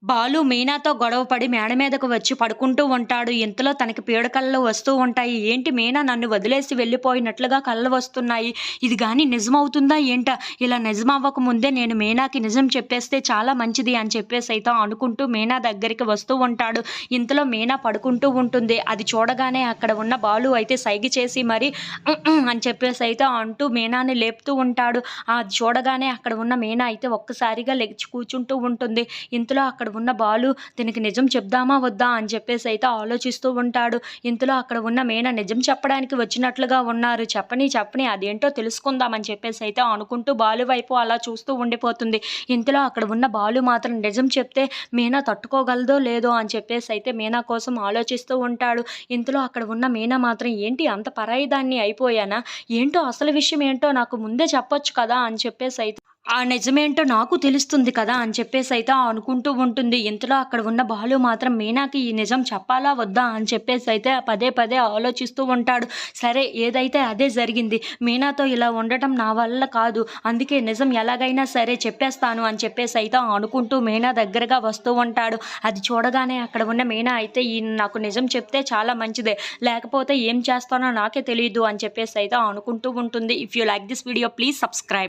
బాలు మీనాతో గొడవపడి మేడ మీదకు వచ్చి పడుకుంటూ ఉంటాడు. ఇంతలో తనకి పీడకలలు వస్తూ ఉంటాయి. ఏంటి మీనా నన్ను వదిలేసి వెళ్ళిపోయినట్లుగా కలలు వస్తున్నాయి. ఇది గాని నిజమవుతుందా ఏంటా? ఇలా నిజమవ్వక ముందే నేను మీనాకి నిజం చెప్పేస్తే చాలా మంచిది అని చెప్పేసైతే అనుకుంటూ మీనా దగ్గరికి వస్తూ ఉంటాడు. ఇంతలో మీనా పడుకుంటూ ఉంటుంది. అది చూడగానే అక్కడ ఉన్న బాలు అయితే సైగ చేసి మరి అని చెప్పేసైతే అంటూ మీనాని లేపుతూ ఉంటాడు. అది చూడగానే అక్కడ ఉన్న మీనా అయితే ఒక్కసారిగా లెగిచి కూర్చుంటూ ఉంటుంది. ఇంతలో అక్కడ ఉన్న బాలు దీనికి నిజం చెప్దామా వద్దా అని చెప్పేసి అయితే ఆలోచిస్తూ ఉంటాడు. ఇంతలో అక్కడ ఉన్న మీనా నిజం చెప్పడానికి వచ్చినట్లుగా ఉన్నారు. చెప్పని అదేంటో తెలుసుకుందాం అని చెప్పేసి అయితే అనుకుంటూ బాలు వైపు అలా చూస్తూ ఉండిపోతుంది. ఇంతలో అక్కడ ఉన్న బాలు మాత్రం నిజం చెప్తే మీనా తట్టుకోగలదో లేదో అని చెప్పేసి అయితే మీనా కోసం ఆలోచిస్తూ ఉంటాడు. ఇంతలో అక్కడ ఉన్న మీనా మాత్రం ఏంటి అంత పరాయి దాన్ని అయిపోయానా? ఏంటో అసలు విషయం ఏంటో నాకు ముందే చెప్పొచ్చు కదా అని చెప్పేసి అయితే ఆ నిజమేంటో నాకు తెలుస్తుంది కదా అని చెప్పేసైతే అనుకుంటూ ఉంటుంది. ఇంతలో అక్కడ ఉన్న బాలు మాత్రం మీనాకి ఈ నిజం చెప్పాలా వద్దా అని చెప్పేసైతే పదే పదే ఆలోచిస్తూ ఉంటాడు. సరే ఏదైతే అదే జరిగింది. మీనాతో ఇలా ఉండటం నా వల్ల కాదు. అందుకే నిజం ఎలాగైనా సరే చెప్పేస్తాను అని చెప్పేసైతే అనుకుంటూ మీనా దగ్గరగా వస్తూ ఉంటాడు. అది చూడగానే అక్కడ ఉన్న మీనా అయితే ఈయన నాకు నిజం చెప్తే చాలా మంచిదే. లేకపోతే ఏం చేస్తానో నాకే తెలీదు అని చెప్పేసైతే అనుకుంటూ ఉంటుంది. If you like this video please subscribe.